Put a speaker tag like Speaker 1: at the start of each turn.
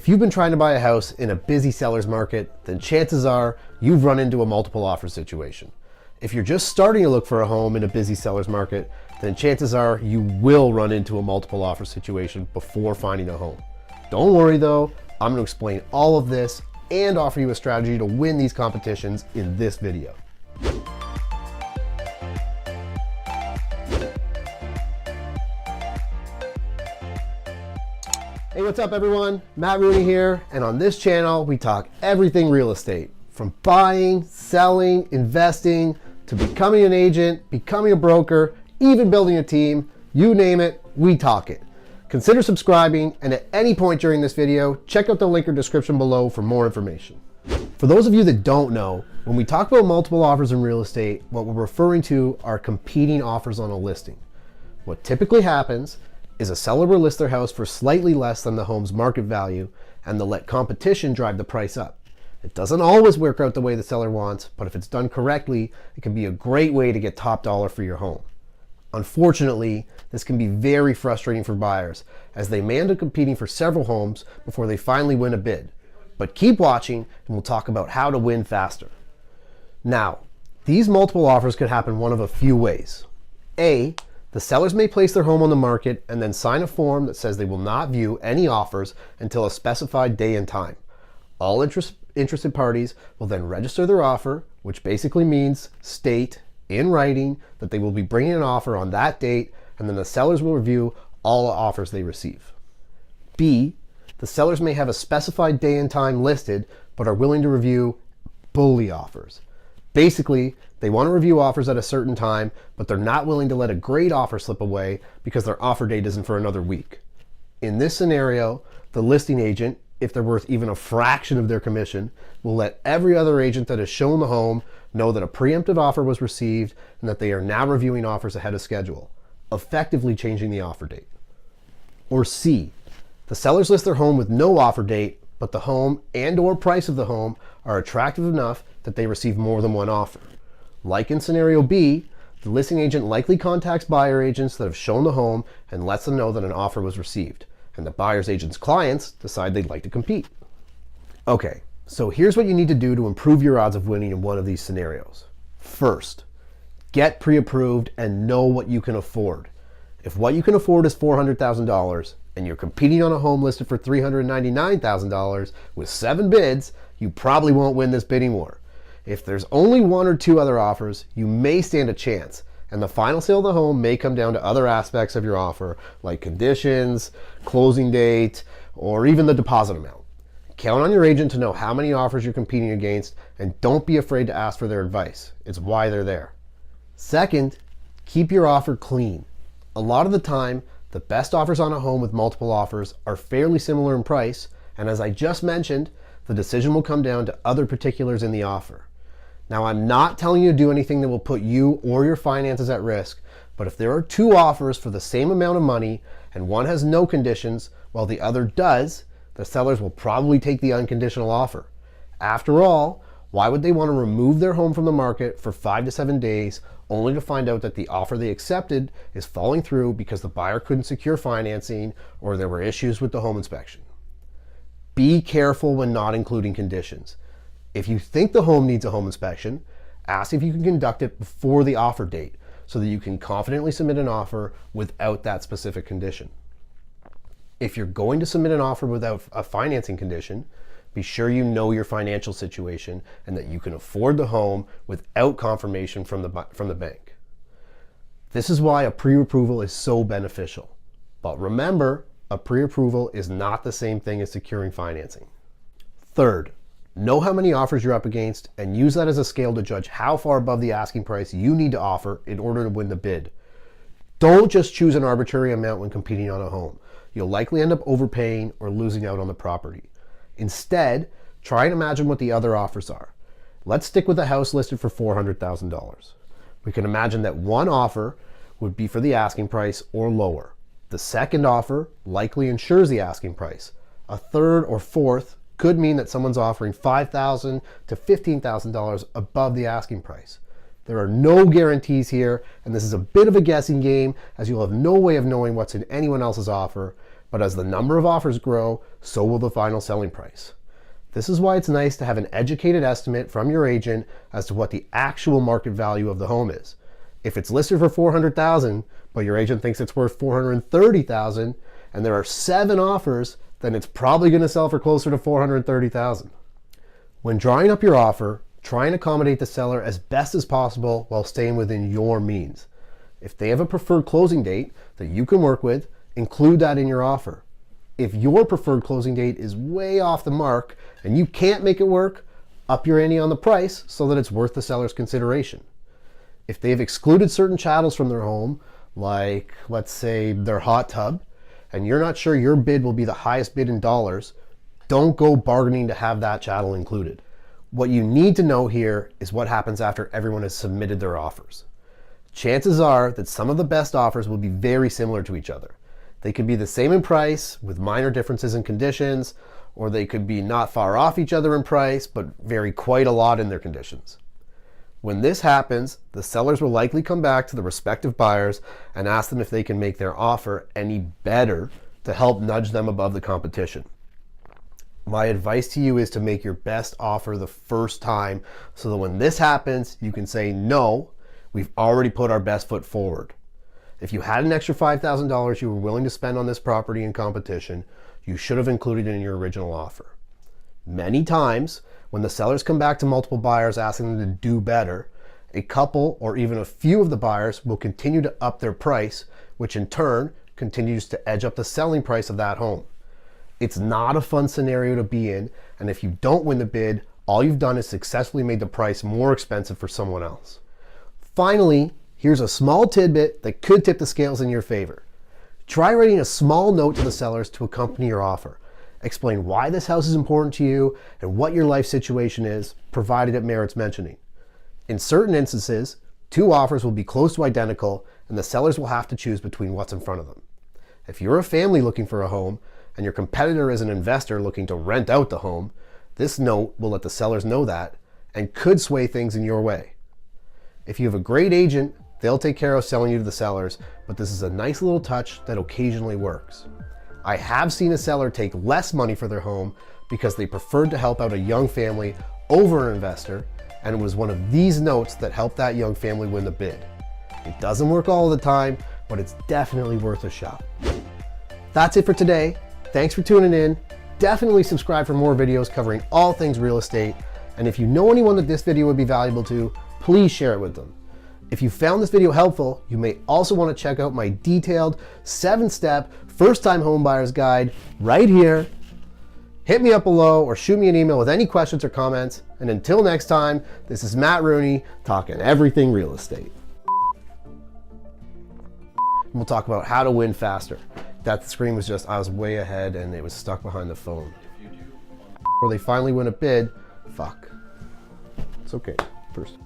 Speaker 1: If you've been trying to buy a house in a busy seller's market, then chances are you've run into a multiple offer situation. If you're just starting to look for a home in a busy seller's market, then chances are you will run into a multiple offer situation before finding a home. Don't worry though, I'm going to explain all of this and offer you a strategy to win these competitions in this video. Hey, what's up everyone? Matt Rooney here, and on this channel we talk everything real estate, from buying, selling, investing, to becoming an agent, becoming a broker, even building a team. You name it, we talk it. Consider subscribing, and at any point during this video, check out the link or description below for more information. For those of you that don't know, when we talk about multiple offers in real estate, what we're referring to are competing offers on a listing. What typically happens is a seller will list their house for slightly less than the home's market value, and they'll let competition drive the price up. It doesn't always work out the way the seller wants, but if it's done correctly, it can be a great way to get top dollar for your home. Unfortunately, this can be very frustrating for buyers, as they may end up competing for several homes before they finally win a bid. But keep watching, and we'll talk about how to win faster. Now, these multiple offers could happen one of a few ways. A, the sellers may place their home on the market and then sign a form that says they will not view any offers until a specified day and time. All interested parties will then register their offer, which basically means state in writing that they will be bringing an offer on that date, and then the sellers will review all offers they receive. B, the sellers may have a specified day and time listed, but are willing to review bully offers. Basically, they want to review offers at a certain time, but they're not willing to let a great offer slip away because their offer date isn't for another week. In this scenario, the listing agent, if they're worth even a fraction of their commission, will let every other agent that has shown the home know that a preemptive offer was received and that they are now reviewing offers ahead of schedule, effectively changing the offer date. Or C, the sellers list their home with no offer date, but the home and/or price of the home are attractive enough that they receive more than one offer. Like in scenario B, the listing agent likely contacts buyer agents that have shown the home and lets them know that an offer was received, and the buyer's agent's clients decide they'd like to compete. Okay, so here's what you need to do to improve your odds of winning in one of these scenarios. First, get pre-approved and know what you can afford. If what you can afford is $400,000 and you're competing on a home listed for $399,000 with 7 bids, you probably won't win this bidding war. If there's only 1 or 2 other offers, you may stand a chance, and the final sale of the home may come down to other aspects of your offer, like conditions, closing date, or even the deposit amount. Count on your agent to know how many offers you're competing against, and don't be afraid to ask for their advice. It's why they're there. Second, keep your offer clean. A lot of the time, the best offers on a home with multiple offers are fairly similar in price, and as I just mentioned, the decision will come down to other particulars in the offer. Now, I'm not telling you to do anything that will put you or your finances at risk, but if there are 2 offers for the same amount of money and one has no conditions while the other does, the sellers will probably take the unconditional offer. After all, why would they want to remove their home from the market for 5 to 7 days only to find out that the offer they accepted is falling through because the buyer couldn't secure financing or there were issues with the home inspection? Be careful when not including conditions. If you think the home needs a home inspection, ask if you can conduct it before the offer date so that you can confidently submit an offer without that specific condition. If you're going to submit an offer without a financing condition, be sure you know your financial situation and that you can afford the home without confirmation from the bank. This is why a pre-approval is so beneficial. But remember, a pre-approval is not the same thing as securing financing. Third, know how many offers you're up against and use that as a scale to judge how far above the asking price you need to offer in order to win the bid. Don't just choose an arbitrary amount when competing on a home. You'll likely end up overpaying or losing out on the property. Instead, try and imagine what the other offers are. Let's stick with a house listed for $400,000. We can imagine that one offer would be for the asking price or lower. The second offer likely ensures the asking price. A third or fourth could mean that someone's offering $5,000 to $15,000 above the asking price. There are no guarantees here, and this is a bit of a guessing game as you'll have no way of knowing what's in anyone else's offer. but as the number of offers grow, so will the final selling price. This is why it's nice to have an educated estimate from your agent as to what the actual market value of the home is. If it's listed for $400,000, but your agent thinks it's worth $430,000, and there are 7 offers, then it's probably going to sell for closer to $430,000. When drawing up your offer, try and accommodate the seller as best as possible while staying within your means. If they have a preferred closing date that you can work with, include that in your offer. If your preferred closing date is way off the mark and you can't make it work, up your ante on the price so that it's worth the seller's consideration. If they've excluded certain chattels from their home, like let's say their hot tub, and you're not sure your bid will be the highest bid in dollars, don't go bargaining to have that chattel included. What you need to know here is what happens after everyone has submitted their offers. Chances are that some of the best offers will be very similar to each other. They could be the same in price with minor differences in conditions, or they could be not far off each other in price, but vary quite a lot in their conditions. When this happens, the sellers will likely come back to the respective buyers and ask them if they can make their offer any better to help nudge them above the competition. My advice to you is to make your best offer the first time so that when this happens, you can say, no, we've already put our best foot forward. If you had an extra $5,000 you were willing to spend on this property in competition, you should have included it in your original offer. Many times, when the sellers come back to multiple buyers asking them to do better, a couple or even a few of the buyers will continue to up their price, which in turn continues to edge up the selling price of that home. It's not a fun scenario to be in, and if you don't win the bid, all you've done is successfully made the price more expensive for someone else. Finally, here's a small tidbit that could tip the scales in your favor. Try writing a small note to the sellers to accompany your offer. Explain why this house is important to you and what your life situation is, provided it merits mentioning. In certain instances, 2 offers will be close to identical, and the sellers will have to choose between what's in front of them. If you're a family looking for a home, and your competitor is an investor looking to rent out the home, this note will let the sellers know that and could sway things in your way. If you have a great agent, they'll take care of selling you to the sellers, but this is a nice little touch that occasionally works. I have seen a seller take less money for their home because they preferred to help out a young family over an investor, and it was one of these notes that helped that young family win the bid. It doesn't work all the time, but it's definitely worth a shot. That's it for today. Thanks for tuning in. Definitely subscribe for more videos covering all things real estate. And if you know anyone that this video would be valuable to, please share it with them. If you found this video helpful, you may also want to check out my detailed 7-step first-time homebuyers guide right here. Hit me up below or shoot me an email with any questions or comments. And until next time, this is Matt Rooney talking everything real estate. And we'll talk about how to win faster. That screen was just, I was way ahead and it was stuck behind the phone. Or they finally win a bid, fuck. It's okay, first.